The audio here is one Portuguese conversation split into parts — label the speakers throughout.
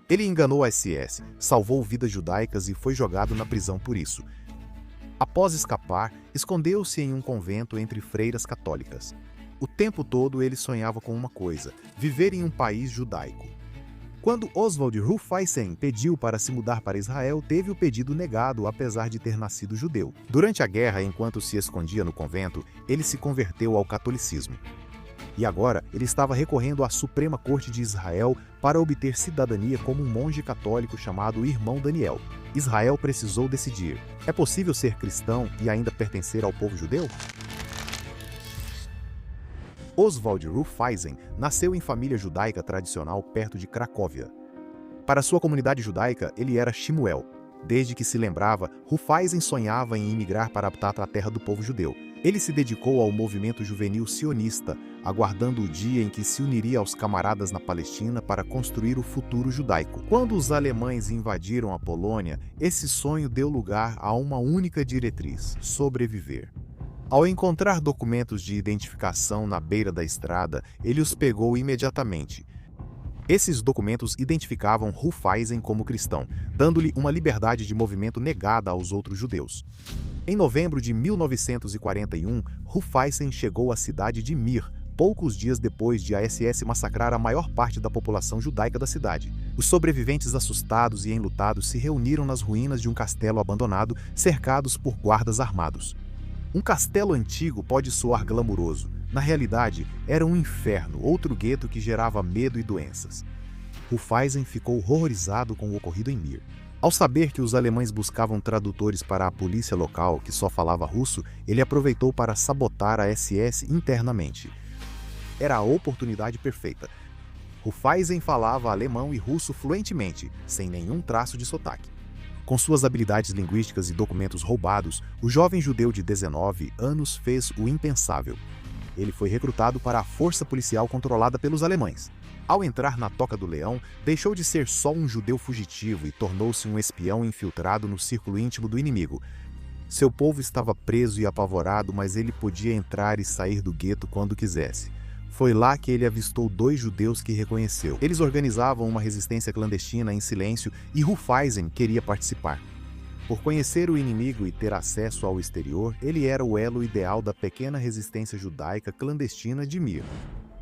Speaker 1: Ele enganou a SS, salvou vidas judaicas e foi jogado na prisão por isso. Após escapar, escondeu-se em um convento entre freiras católicas. O tempo todo ele sonhava com uma coisa: viver em um país judaico. Quando Oswald Rufeisen pediu para se mudar para Israel, teve o pedido negado, apesar de ter nascido judeu. Durante a guerra, enquanto se escondia no convento, ele se converteu ao catolicismo. E agora, ele estava recorrendo à Suprema Corte de Israel para obter cidadania como um monge católico chamado Irmão Daniel. Israel precisou decidir: é possível ser cristão e ainda pertencer ao povo judeu? Oswald Rufeisen nasceu em família judaica tradicional perto de Cracóvia. Para sua comunidade judaica, ele era Shemuel. Desde que se lembrava, Rufeisen sonhava em imigrar para a terra do povo judeu. Ele se dedicou ao movimento juvenil sionista, aguardando o dia em que se uniria aos camaradas na Palestina para construir o futuro judaico. Quando os alemães invadiram a Polônia, esse sonho deu lugar a uma única diretriz: sobreviver. Ao encontrar documentos de identificação na beira da estrada, ele os pegou imediatamente. Esses documentos identificavam Rufeisen como cristão, dando-lhe uma liberdade de movimento negada aos outros judeus. Em novembro de 1941, Rufeisen chegou à cidade de Mir, poucos dias depois de a SS massacrar a maior parte da população judaica da cidade. Os sobreviventes assustados e enlutados se reuniram nas ruínas de um castelo abandonado, cercados por guardas armados. Um castelo antigo pode soar glamuroso. Na realidade, era um inferno, outro gueto que gerava medo e doenças. Rufeisen ficou horrorizado com o ocorrido em Mir. Ao saber que os alemães buscavam tradutores para a polícia local, que só falava russo, ele aproveitou para sabotar a SS internamente. Era a oportunidade perfeita. Rufeisen falava alemão e russo fluentemente, sem nenhum traço de sotaque. Com suas habilidades linguísticas e documentos roubados, o jovem judeu de 19 anos fez o impensável. Ele foi recrutado para a força policial controlada pelos alemães. Ao entrar na Toca do Leão, deixou de ser só um judeu fugitivo e tornou-se um espião infiltrado no círculo íntimo do inimigo. Seu povo estava preso e apavorado, mas ele podia entrar e sair do gueto quando quisesse. Foi lá que ele avistou 2 judeus que reconheceu. Eles organizavam uma resistência clandestina em silêncio e Rufeisen queria participar. Por conhecer o inimigo e ter acesso ao exterior, ele era o elo ideal da pequena resistência judaica clandestina de Mir.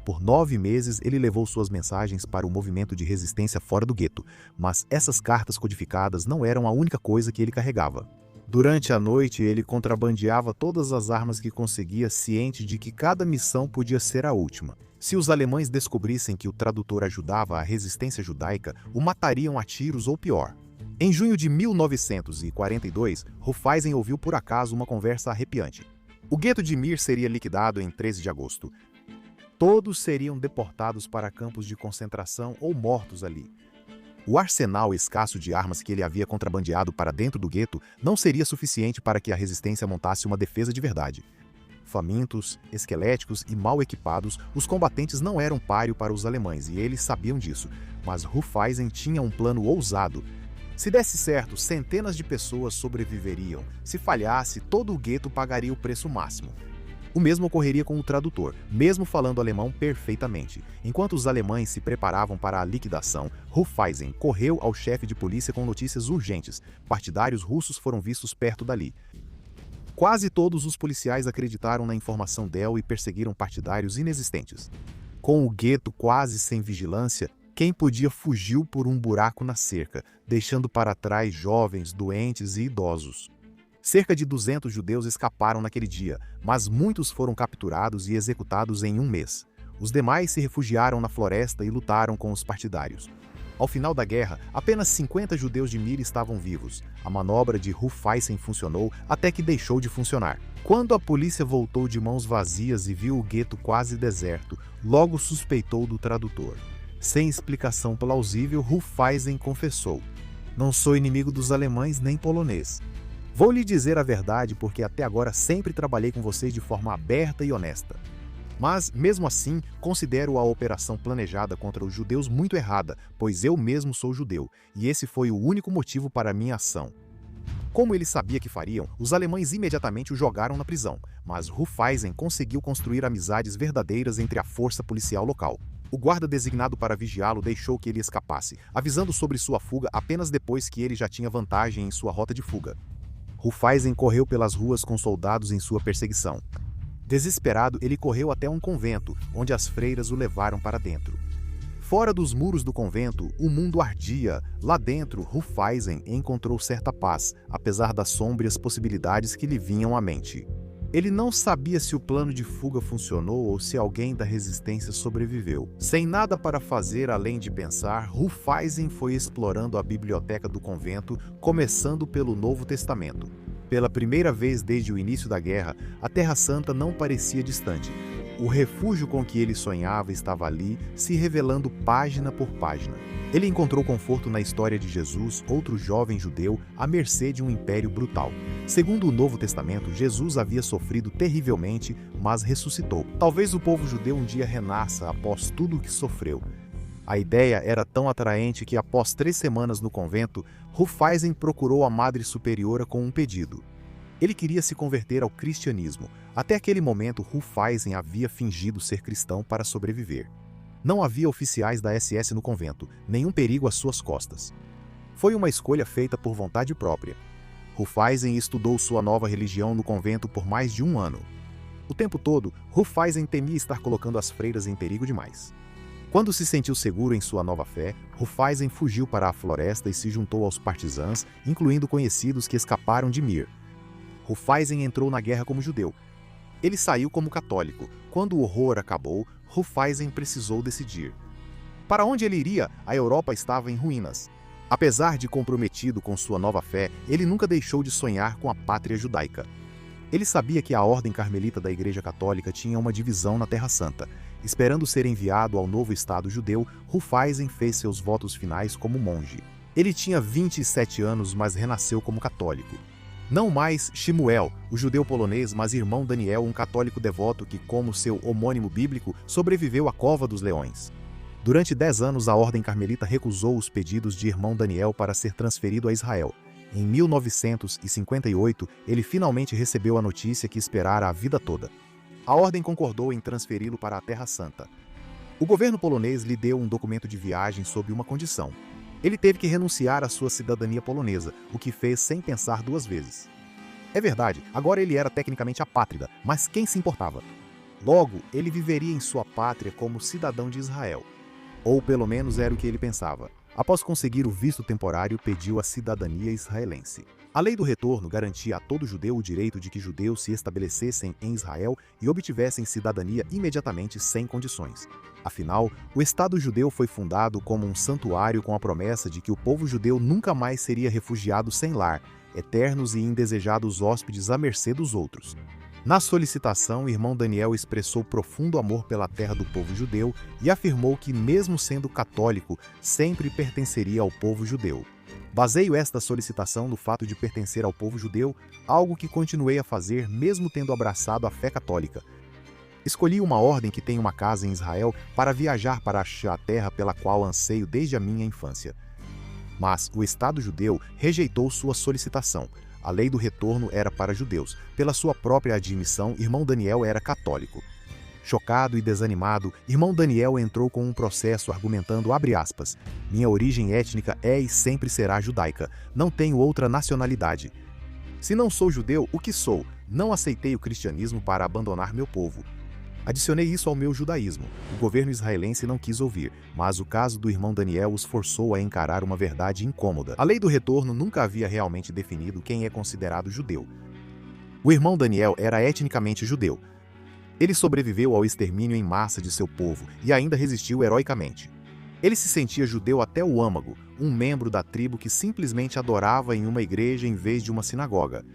Speaker 1: Por 9 meses, ele levou suas mensagens para o movimento de resistência fora do gueto, mas essas cartas codificadas não eram a única coisa que ele carregava. Durante a noite, ele contrabandeava todas as armas que conseguia, ciente de que cada missão podia ser a última. Se os alemães descobrissem que o tradutor ajudava a resistência judaica, o matariam a tiros ou pior. Em junho de 1942, Rufeisen ouviu por acaso uma conversa arrepiante. O gueto de Mir seria liquidado em 13 de agosto. Todos seriam deportados para campos de concentração ou mortos ali. O arsenal escasso de armas que ele havia contrabandeado para dentro do gueto não seria suficiente para que a resistência montasse uma defesa de verdade. Famintos, esqueléticos e mal equipados, os combatentes não eram páreo para os alemães e eles sabiam disso, mas Rufeisen tinha um plano ousado. Se desse certo, centenas de pessoas sobreviveriam. Se falhasse, todo o gueto pagaria o preço máximo. O mesmo ocorreria com o tradutor, mesmo falando alemão perfeitamente. Enquanto os alemães se preparavam para a liquidação, Rufeisen correu ao chefe de polícia com notícias urgentes. Partidários russos foram vistos perto dali. Quase todos os policiais acreditaram na informação e perseguiram partidários inexistentes. Com o gueto quase sem vigilância, quem podia fugiu por um buraco na cerca, deixando para trás jovens, doentes e idosos. Cerca de 200 judeus escaparam naquele dia, mas muitos foram capturados e executados em um mês. Os demais se refugiaram na floresta e lutaram com os partidários. Ao final da guerra, apenas 50 judeus de Mir estavam vivos. A manobra de Rufeisen funcionou até que deixou de funcionar. Quando a polícia voltou de mãos vazias e viu o gueto quase deserto, logo suspeitou do tradutor. Sem explicação plausível, Rufeisen confessou: "Não sou inimigo dos alemães nem polonês. Vou lhe dizer a verdade porque até agora sempre trabalhei com vocês de forma aberta e honesta. Mas, mesmo assim, considero a operação planejada contra os judeus muito errada, pois eu mesmo sou judeu, e esse foi o único motivo para a minha ação." Como ele sabia que fariam, os alemães imediatamente o jogaram na prisão, mas Rufeisen conseguiu construir amizades verdadeiras entre a força policial local. O guarda designado para vigiá-lo deixou que ele escapasse, avisando sobre sua fuga apenas depois que ele já tinha vantagem em sua rota de fuga. Rufeisen correu pelas ruas com soldados em sua perseguição. Desesperado, ele correu até um convento, onde as freiras o levaram para dentro. Fora dos muros do convento, o mundo ardia. Lá dentro, Rufeisen encontrou certa paz, apesar das sômbrias possibilidades que lhe vinham à mente. Ele não sabia se o plano de fuga funcionou ou se alguém da resistência sobreviveu. Sem nada para fazer além de pensar, Rufeisen foi explorando a biblioteca do convento, começando pelo Novo Testamento. Pela primeira vez desde o início da guerra, a Terra Santa não parecia distante. O refúgio com que ele sonhava estava ali, se revelando página por página. Ele encontrou conforto na história de Jesus, outro jovem judeu, à mercê de um império brutal. Segundo o Novo Testamento, Jesus havia sofrido terrivelmente, mas ressuscitou. Talvez o povo judeu um dia renasça após tudo o que sofreu. A ideia era tão atraente que, após 3 semanas no convento, Rufeisen procurou a Madre Superiora com um pedido. Ele queria se converter ao cristianismo. Até aquele momento, Rufeisen havia fingido ser cristão para sobreviver. Não havia oficiais da SS no convento, nenhum perigo às suas costas. Foi uma escolha feita por vontade própria. Rufeisen estudou sua nova religião no convento por mais de 1 ano. O tempo todo, Rufeisen temia estar colocando as freiras em perigo demais. Quando se sentiu seguro em sua nova fé, Rufeisen fugiu para a floresta e se juntou aos partisãs, incluindo conhecidos que escaparam de Mir. Rufeisen entrou na guerra como judeu. Ele saiu como católico. Quando o horror acabou, Rufeisen precisou decidir. Para onde ele iria? A Europa estava em ruínas. Apesar de comprometido com sua nova fé, ele nunca deixou de sonhar com a pátria judaica. Ele sabia que a Ordem Carmelita da Igreja Católica tinha uma divisão na Terra Santa. Esperando ser enviado ao novo Estado judeu, Rufeisen fez seus votos finais como monge. Ele tinha 27 anos, mas renasceu como católico. Não mais Shmuel, o judeu polonês, mas irmão Daniel, um católico devoto que, como seu homônimo bíblico, sobreviveu à Cova dos Leões. Durante 10 anos, a Ordem Carmelita recusou os pedidos de irmão Daniel para ser transferido a Israel. Em 1958, ele finalmente recebeu a notícia que esperara a vida toda. A Ordem concordou em transferi-lo para a Terra Santa. O governo polonês lhe deu um documento de viagem sob uma condição. Ele teve que renunciar à sua cidadania polonesa, o que fez sem pensar 2 vezes. É verdade, agora ele era tecnicamente apátrida, mas quem se importava? Logo, ele viveria em sua pátria como cidadão de Israel. Ou pelo menos era o que ele pensava. Após conseguir o visto temporário, pediu a cidadania israelense. A lei do retorno garantia a todo judeu o direito de que judeus se estabelecessem em Israel e obtivessem cidadania imediatamente sem condições. Afinal, o Estado judeu foi fundado como um santuário com a promessa de que o povo judeu nunca mais seria refugiado sem lar, eternos e indesejados hóspedes à mercê dos outros. Na solicitação, o irmão Daniel expressou profundo amor pela terra do povo judeu e afirmou que, mesmo sendo católico, sempre pertenceria ao povo judeu. Baseio esta solicitação no fato de pertencer ao povo judeu, algo que continuei a fazer mesmo tendo abraçado a fé católica. Escolhi uma ordem que tem uma casa em Israel para viajar para a terra pela qual anseio desde a minha infância. Mas o Estado judeu rejeitou sua solicitação. A lei do retorno era para judeus. Pela sua própria admissão, irmão Daniel era católico. Chocado e desanimado, irmão Daniel entrou com um processo argumentando, abre aspas, minha origem étnica é e sempre será judaica. Não tenho outra nacionalidade. Se não sou judeu, o que sou? Não aceitei o cristianismo para abandonar meu povo. Adicionei isso ao meu judaísmo. O governo israelense não quis ouvir, mas o caso do irmão Daniel os forçou a encarar uma verdade incômoda. A lei do retorno nunca havia realmente definido quem é considerado judeu. O irmão Daniel era etnicamente judeu. Ele sobreviveu ao extermínio em massa de seu povo e ainda resistiu heroicamente. Ele se sentia judeu até o âmago, um membro da tribo que simplesmente adorava em uma igreja em vez de uma sinagoga.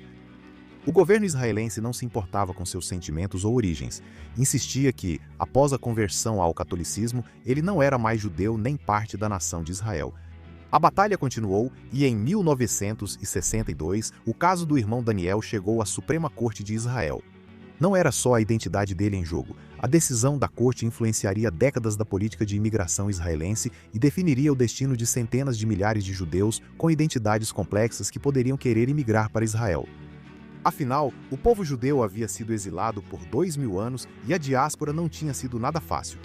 Speaker 1: O governo israelense não se importava com seus sentimentos ou origens. Insistia que, após a conversão ao catolicismo, ele não era mais judeu nem parte da nação de Israel. A batalha continuou e, em 1962, o caso do irmão Daniel chegou à Suprema Corte de Israel. Não era só a identidade dele em jogo. A decisão da corte influenciaria décadas da política de imigração israelense e definiria o destino de centenas de milhares de judeus com identidades complexas que poderiam querer imigrar para Israel. Afinal, o povo judeu havia sido exilado por 2000 anos e a diáspora não tinha sido nada fácil.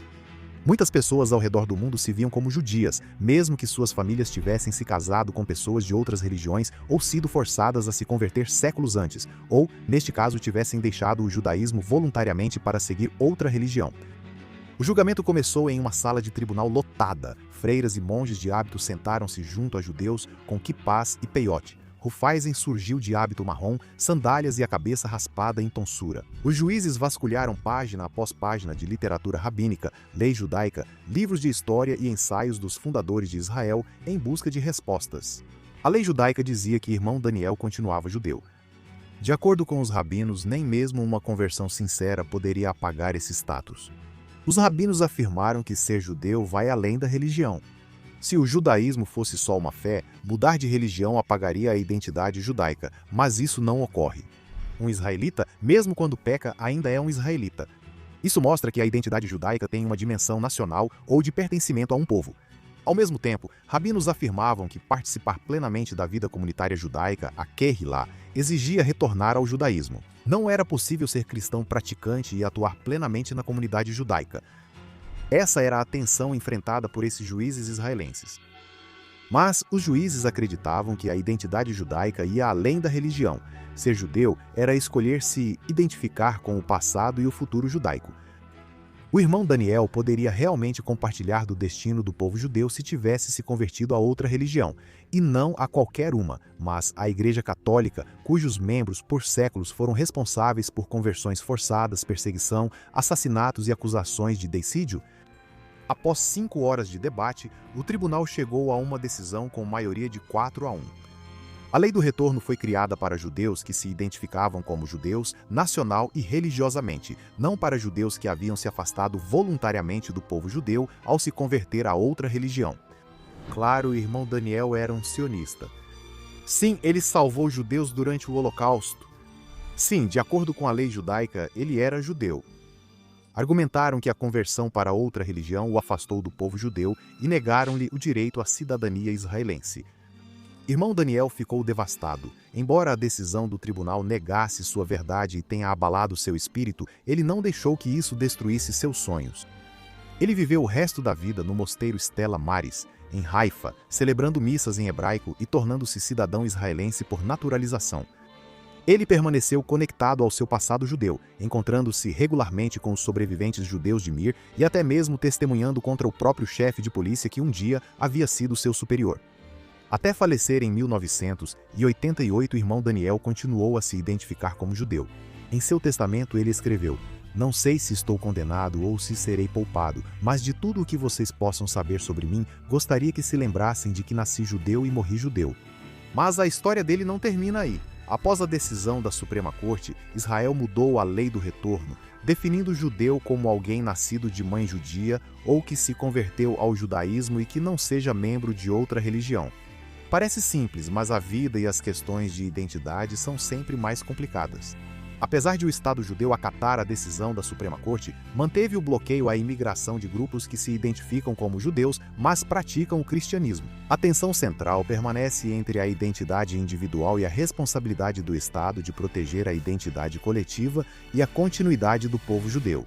Speaker 1: Muitas pessoas ao redor do mundo se viam como judias, mesmo que suas famílias tivessem se casado com pessoas de outras religiões ou sido forçadas a se converter séculos antes, ou, neste caso, tivessem deixado o judaísmo voluntariamente para seguir outra religião. O julgamento começou em uma sala de tribunal lotada. Freiras e monges de hábito sentaram-se junto a judeus com quipás e peiote. Rufeisen surgiu de hábito marrom, sandálias e a cabeça raspada em tonsura. Os juízes vasculharam página após página de literatura rabínica, lei judaica, livros de história e ensaios dos fundadores de Israel em busca de respostas. A lei judaica dizia que irmão Daniel continuava judeu. De acordo com os rabinos, nem mesmo uma conversão sincera poderia apagar esse status. Os rabinos afirmaram que ser judeu vai além da religião. Se o judaísmo fosse só uma fé, mudar de religião apagaria a identidade judaica, mas isso não ocorre. Um israelita, mesmo quando peca, ainda é um israelita. Isso mostra que a identidade judaica tem uma dimensão nacional ou de pertencimento a um povo. Ao mesmo tempo, rabinos afirmavam que participar plenamente da vida comunitária judaica, a Kehilá, exigia retornar ao judaísmo. Não era possível ser cristão praticante e atuar plenamente na comunidade judaica. Essa era a tensão enfrentada por esses juízes israelenses. Mas os juízes acreditavam que a identidade judaica ia além da religião. Ser judeu era escolher se identificar com o passado e o futuro judaico. O irmão Daniel poderia realmente compartilhar do destino do povo judeu se tivesse se convertido a outra religião, e não a qualquer uma, mas a Igreja Católica, cujos membros por séculos foram responsáveis por conversões forçadas, perseguição, assassinatos e acusações de deicídio. Após 5 horas de debate, o tribunal chegou a uma decisão com maioria de 4-1. A lei do retorno foi criada para judeus que se identificavam como judeus nacional e religiosamente, não para judeus que haviam se afastado voluntariamente do povo judeu ao se converter a outra religião. Claro, o irmão Daniel era um sionista. Sim, ele salvou judeus durante o Holocausto. Sim, de acordo com a lei judaica, ele era judeu. Argumentaram que a conversão para outra religião o afastou do povo judeu e negaram-lhe o direito à cidadania israelense. Irmão Daniel ficou devastado. Embora a decisão do tribunal negasse sua verdade e tenha abalado seu espírito, ele não deixou que isso destruísse seus sonhos. Ele viveu o resto da vida no mosteiro Stella Maris, em Haifa, celebrando missas em hebraico e tornando-se cidadão israelense por naturalização. Ele permaneceu conectado ao seu passado judeu, encontrando-se regularmente com os sobreviventes judeus de Mir e até mesmo testemunhando contra o próprio chefe de polícia que um dia havia sido seu superior. Até falecer em 1988, o irmão Daniel continuou a se identificar como judeu. Em seu testamento ele escreveu: "Não sei se estou condenado ou se serei poupado, mas de tudo o que vocês possam saber sobre mim, gostaria que se lembrassem de que nasci judeu e morri judeu." Mas a história dele não termina aí. Após a decisão da Suprema Corte, Israel mudou a lei do retorno, definindo o judeu como alguém nascido de mãe judia ou que se converteu ao judaísmo e que não seja membro de outra religião. Parece simples, mas a vida e as questões de identidade são sempre mais complicadas. Apesar de o Estado judeu acatar a decisão da Suprema Corte, manteve o bloqueio à imigração de grupos que se identificam como judeus, mas praticam o cristianismo. A tensão central permanece entre a identidade individual e a responsabilidade do Estado de proteger a identidade coletiva e a continuidade do povo judeu.